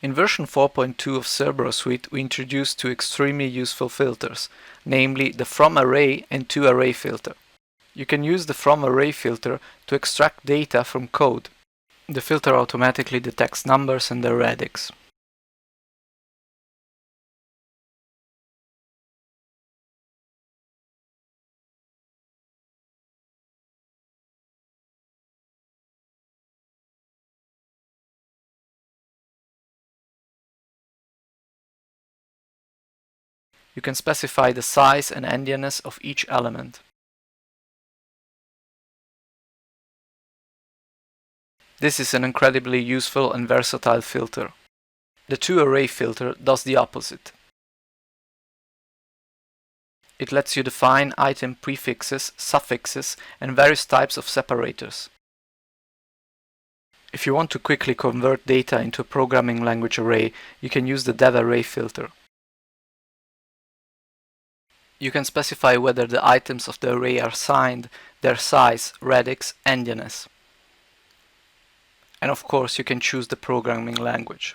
In version 4.2 of Cerbero Suite, we introduced two extremely useful filters, namely the FromArray and ToArray filter. You can use the FromArray filter to extract data from code. The filter automatically detects numbers and their radix. You can specify the size and endianness of each element. This is an incredibly useful and versatile filter. The ToArray filter does the opposite. It lets you define item prefixes, suffixes, and various types of separators. If you want to quickly convert data into a programming language array, you can use the DevArray filter. You can specify whether the items of the array are signed, their size, radix, endianness. And of course, you can choose the programming language.